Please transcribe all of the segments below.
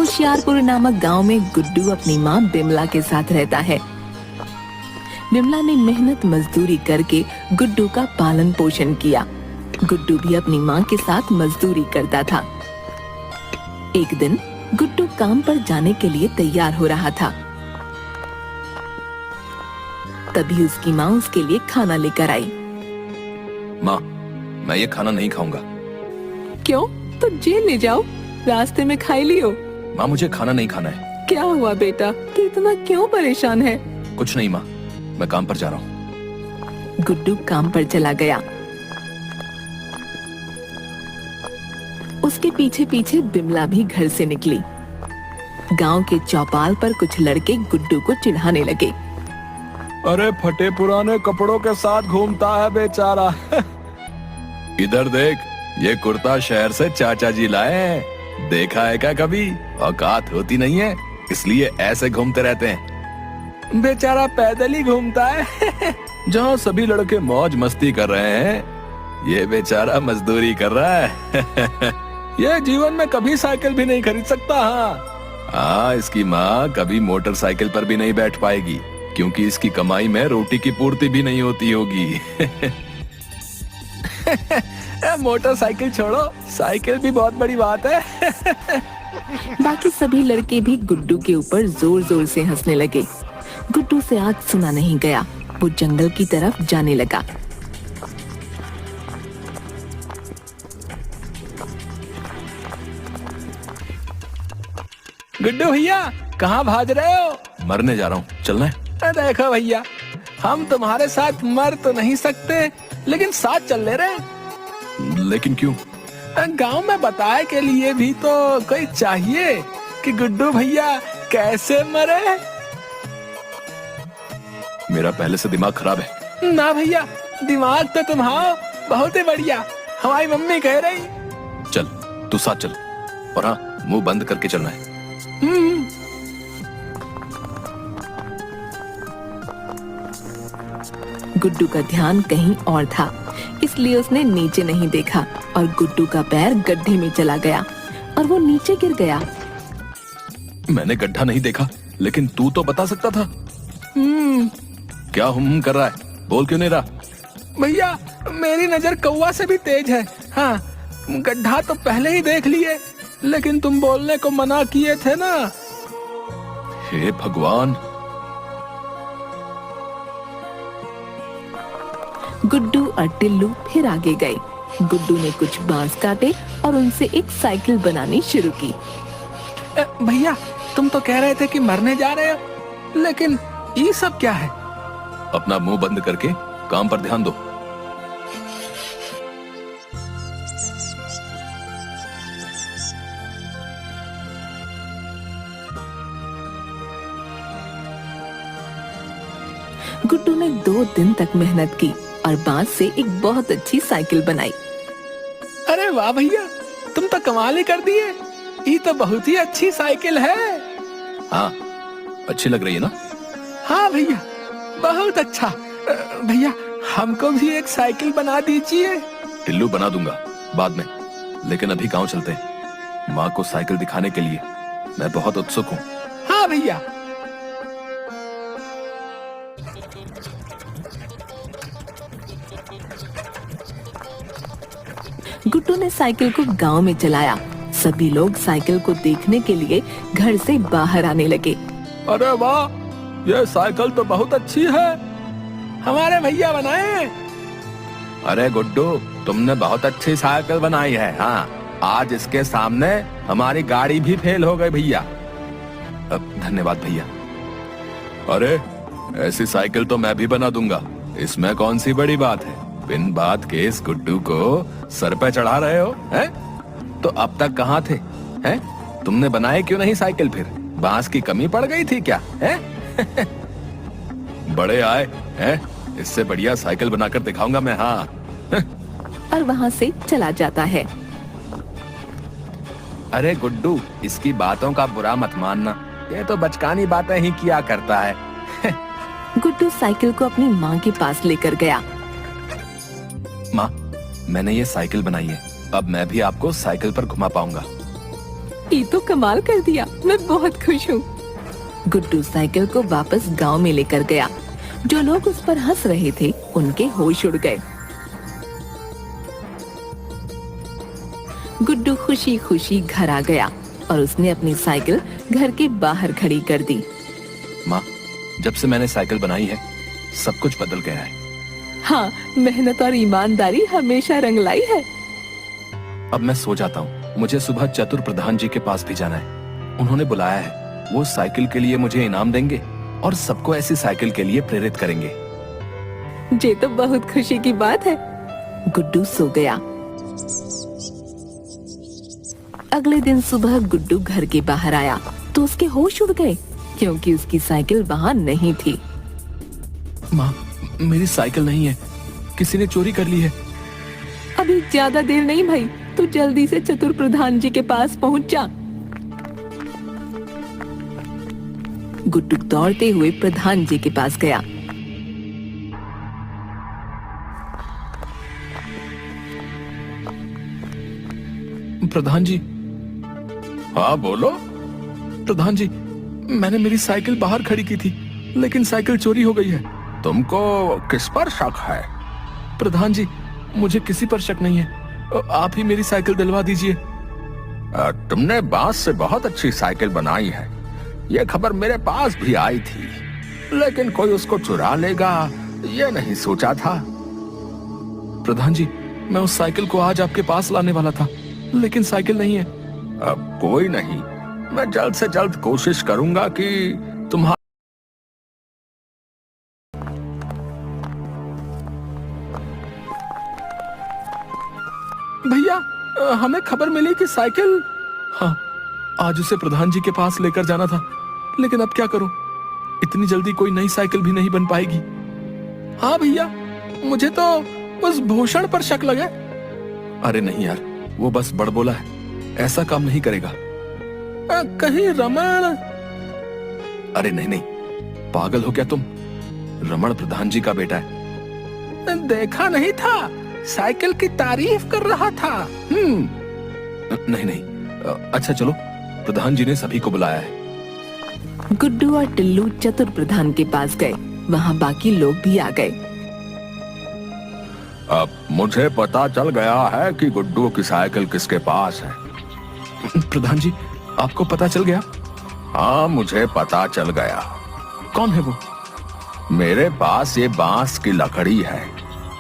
होशियारपुर नामक गांव में गुड्डू अपनी माँ बिमला के साथ रहता है। बिमला ने मेहनत मजदूरी करके गुड्डू का पालन पोषण किया। गुड्डू भी अपनी माँ के साथ मजदूरी करता था। एक दिन गुड्डू काम पर जाने के लिए तैयार हो रहा था। तभी उसकी माँ उसके लिए खाना लेकर आई। माँ, मैं ये खाना नहीं खाऊंगा। क्यों? तो जेल ले जाओ, रास्ते में खाई लियो। माँ, मुझे खाना नहीं खाना है। क्या हुआ बेटा, कि इतना क्यों परेशान है? कुछ नहीं माँ, मैं काम पर जा रहा हूँ। गुड्डू काम पर चला गया। उसके पीछे पीछे बिमला भी घर से निकली। गांव के चौपाल पर कुछ लड़के गुड्डू को चिढ़ाने लगे। अरे फटे पुराने कपड़ों के साथ घूमता है बेचारा। इधर देख, ये कुर्ता शहर से चाचा जी लाए हैं। देखा है क्या कभी? औकात होती नहीं है, इसलिए ऐसे घूमते रहते हैं। बेचारा पैदल ही घूमता है। जहाँ सभी लड़के मौज मस्ती कर रहे हैं, ये बेचारा मजदूरी कर रहा है। ये जीवन में कभी साइकिल भी नहीं खरीद सकता। हाँ, इसकी माँ कभी मोटरसाइकिल पर भी नहीं बैठ पाएगी, क्योंकि इसकी कमाई में रोटी की पूर्ति भी नहीं होती होगी। मोटरसाइकिल छोड़ो, साइकिल भी बहुत बड़ी बात है। बाकी सभी लड़के भी गुड्डू के ऊपर जोर जोर से हंसने लगे। गुड्डू से आज सुना नहीं गया। वो जंगल की तरफ जाने लगा। गुड्डू भैया, कहाँ भाग रहे हो? मरने जा रहा हूँ, चलना है? देखो भैया, हम तुम्हारे साथ मर तो नहीं सकते, लेकिन साथ चल ले रहे। लेकिन क्यों? गांव में बताए के लिए भी तो कोई चाहिए कि गुड्डू भैया कैसे मरे। मेरा पहले से दिमाग खराब है। ना भैया, दिमाग तो तुम्हारा बहुत ही बढ़िया, हमारी मम्मी कह रही। चल, तू साथ चल, और हाँ, मुंह बंद करके चलना है। गुड्डू का ध्यान कहीं और था, इसलिए उसने नीचे नहीं देखा और गुड्डू का पैर गड्ढे में चला गया और वो नीचे गिर गया। मैंने गड्ढा नहीं देखा, लेकिन तू तो बता सकता था। क्या कर रहा है? बोल क्यों नहीं रहा? भैया, मेरी नजर कौवा से भी तेज है। हाँ, गड्ढा तो पहले ही देख लिए, लेकिन तुम बोलने को मना किए थे ना। हे भगवान! गुड्डू और टिल्लू फिर आगे गए। गुड्डू ने कुछ बांस काटे और उनसे एक साइकिल बनानी शुरू की। भैया, तुम तो कह रहे थे कि मरने जा रहे हो, लेकिन ये सब क्या है? अपना मुंह बंद करके काम पर ध्यान दो। गुड्डू ने 2 दिन तक मेहनत की और बांस से एक बहुत अच्छी साइकिल बनाई। अरे वाह भैया, तुम तो कमाल ही कर दिए। ये तो बहुत ही अच्छी साइकिल है। हाँ, अच्छी लग रही है ना? हाँ भैया, बहुत अच्छा। भैया, हमको भी एक साइकिल बना दीजिए। टिल्लू, बना दूंगा बाद में, लेकिन अभी गांव चलते हैं। माँ को साइकिल दिखाने के लिए मैं बहुत उत्सुक हूँ। हाँ भैया। गुड्डू ने साइकिल को गांव में चलाया। सभी लोग साइकिल को देखने के लिए घर से बाहर आने लगे। अरे वाह, ये साइकिल तो बहुत अच्छी है, हमारे भैया बनाए। अरे गुड्डू, तुमने बहुत अच्छी साइकिल बनाई है। हाँ, आज इसके सामने हमारी गाड़ी भी फेल हो गई भैया। धन्यवाद भैया। अरे, ऐसी साइकिल तो मैं भी बना दूंगा, इसमें कौन सी बड़ी बात है? बिन बात के इस गुड्डू को सर पे चढ़ा रहे हो, हैं? तो अब तक कहाँ थे? हैं? तुमने बनाए क्यों नहीं साइकिल फिर? बांस की कमी पड़ गई थी क्या? हैं? बड़े आए हैं, इससे बढ़िया साइकिल बनाकर दिखाऊंगा मैं। हाँ। और वहाँ से चला जाता है। अरे गुड्डू, इसकी बातों का बुरा मत मानना, ये तो बचकानी बातें ही किया करता है। गुड्डू साइकिल को अपनी माँ के पास लेकर गया। माँ, मैंने ये साइकिल बनाई है, अब मैं भी आपको साइकिल पर घुमा पाऊंगा। ये तो कमाल कर दिया, मैं बहुत खुश हूँ। गुड्डू साइकिल को वापस गांव में लेकर गया। जो लोग उस पर हंस रहे थे उनके होश उड़ गए। गुड्डू खुशी खुशी घर आ गया और उसने अपनी साइकिल घर के बाहर खड़ी कर दी। माँ, जब से मैंने साइकिल बनाई है सब कुछ बदल गया है। हाँ, मेहनत और ईमानदारी हमेशा रंग लाई है। अब मैं सो जाता हूँ, मुझे सुबह चतुर प्रधान जी के पास भी जाना है। उन्होंने बुलाया है, वो साइकिल के लिए मुझे इनाम देंगे और सबको ऐसी साइकिल के लिए प्रेरित करेंगे। ये तो बहुत खुशी की बात है। गुड्डू सो गया। अगले दिन सुबह गुड्डू घर के बाहर आया तो उसके होश उड़ गए क्योंकि उसकी साइकिल वहाँ नहीं थी। माँ, मेरी साइकिल नहीं है, किसी ने चोरी कर ली है। अभी ज्यादा देर नहीं भाई, तू जल्दी से चतुर प्रधान जी के पास पहुँच जा। गुड्डू दौड़ते हुए प्रधान जी के पास गया। प्रधान जी। हाँ बोलो। प्रधान जी, मैंने मेरी साइकिल बाहर खड़ी की थी लेकिन साइकिल चोरी हो गई है। तुमको किस पर शक है? प्रधान जी, मुझे किसी पर शक नहीं है, आप ही मेरी साइकिल दिलवा दीजिए। तुमने बांस से बहुत अच्छी साइकिल बनाई है, यह खबर मेरे पास भी आई थी, लेकिन कोई उसको चुरा लेगा ये नहीं सोचा था। प्रधान जी, मैं उस साइकिल को आज आपके पास लाने वाला था लेकिन साइकिल नहीं है। अब कोई नहीं, मैं जल्द से जल्द कोशिश करूंगा कि तुम्हारा। भैया, हमें खबर मिली कि साइकिल। हाँ, आज उसे प्रधान जी के पास लेकर जाना था, लेकिन अब क्या करूं? इतनी जल्दी कोई नई साइकिल भी नहीं बन पाएगी। हाँ भैया, मुझे तो उस भूषण पर शक लगा। अरे नहीं यार, वो बस बड़बोला है, ऐसा काम नहीं करेगा। कहीं रमण। अरे नहीं नहीं, पागल हो क्या तुम? रमण प्रधान जी का बेटा है। देखा नहीं था, साइकिल की तारीफ कर रहा था। नहीं नहीं, अच्छा चलो, प्रधान जी ने सभी को बुलाया है। गुड्डू और टिल्लू चतुर प्रधान के पास गए। वहाँ बाकी लोग भी आ गए। अब मुझे पता चल गया है कि गुड्डू की साइकिल किसके पास है। प्रधान जी, आपको पता चल गया? हाँ, मुझे पता चल गया। कौन है वो? मेरे पास ये बांस की लकड़ी है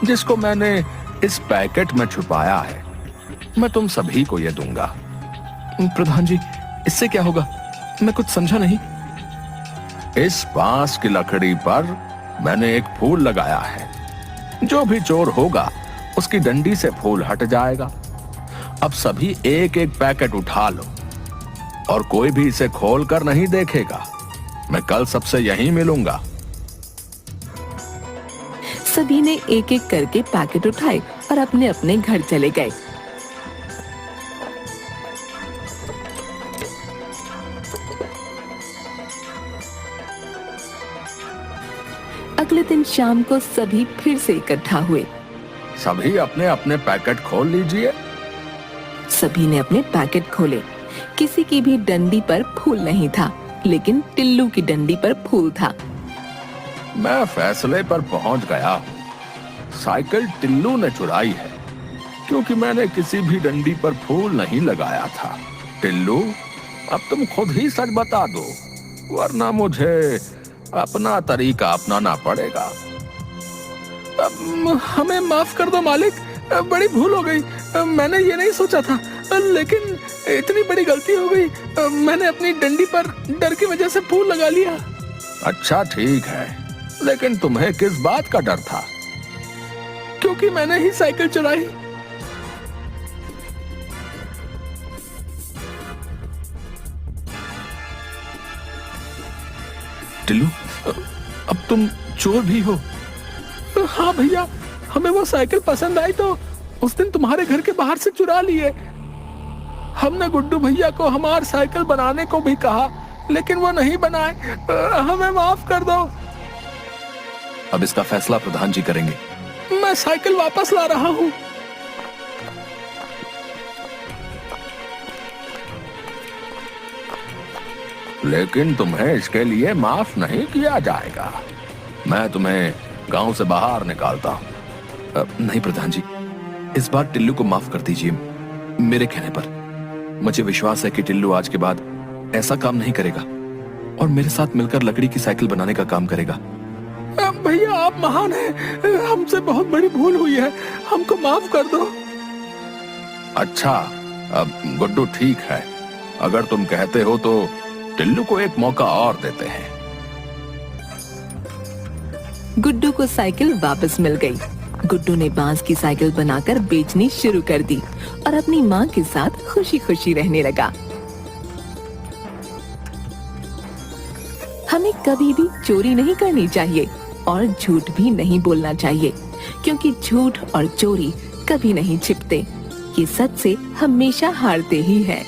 जिसको मैंने इस पैकेट में छुपाया है। मैं तुम सभी को ये दूंगा। प्रधान जी, इससे क्या होगा? मैं कुछ समझा नहीं। इस बांस की लकड़ी पर मैंने एक फूल लगाया है, जो भी चोर होगा उसकी डंडी से फूल हट जाएगा। अब सभी एक एक पैकेट उठा लो और कोई भी इसे खोल कर नहीं देखेगा। मैं कल सबसे यहीं मिलूंगा। सभी ने एक एक करके पैकेट उठाए और अपने अपने घर चले गए। अगले दिन शाम को सभी फिर से इकट्ठा हुए। सभी अपने अपने पैकेट खोल लीजिए। सभी ने अपने पैकेट खोले। किसी की भी डंडी पर फूल नहीं था, लेकिन टिल्लू की डंडी पर फूल था। मैं फैसले पर पहुंच गया हूँ। साइकिल टिल्लू ने चुराई है, क्योंकि मैंने किसी भी डंडी पर फूल नहीं लगाया था। टिल्लू, अब तुम खुद ही सच बता दो, वरना मुझे अपना तरीका अपनाना पड़ेगा। हमें माफ कर दो मालिक, बड़ी भूल हो गई। मैंने ये नहीं सोचा था, लेकिन इतनी बड़ी गलती हो गई। मैंने अपनी डंडी पर डर की वजह से फूल लगा लिया। अच्छा ठीक है, लेकिन तुम्हें किस बात का डर था? क्योंकि मैंने ही साइकिल चुराई। टिल्लू, अब तुम चोर भी हो? हाँ भैया, हमें वो साइकिल पसंद आई तो उस दिन तुम्हारे घर के बाहर से चुरा लिए। हमने गुड्डू भैया को हमारी साइकिल बनाने को भी कहा, लेकिन वो नहीं बनाए। हमें माफ कर दो। अब इसका फैसला प्रधान जी करेंगे। मैं साइकिल वापस ला रहा हूँ। लेकिन तुम्हें इसके लिए माफ नहीं किया जाएगा। मैं तुम्हें गांव से बाहर निकालता हूँ। नहीं प्रधान जी, इस बार टिल्लू को माफ कर दीजिए। मेरे कहने पर मुझे विश्वास है कि टिल्लू आज के बाद ऐसा काम नहीं करेगा और मेरे साथ मिलकर लकड़ी की साइकिल बनाने का काम करेगा। भैया आप महान हैं, हमसे बहुत बड़ी भूल हुई है, हमको माफ कर दो। अच्छा, अब गुड्डू ठीक है, अगर तुम कहते हो तो टिल्लू को एक मौका और देते हैं। गुड्डू को साइकिल वापस मिल गई। गुड्डू ने बांस की साइकिल बनाकर बेचनी शुरू कर दी और अपनी माँ के साथ खुशी खुशी रहने लगा। हमें कभी भी चोरी नहीं करनी चाहिए और झूठ भी नहीं बोलना चाहिए, क्योंकि झूठ और चोरी कभी नहीं छिपते। ये सच से हमेशा हारते ही हैं।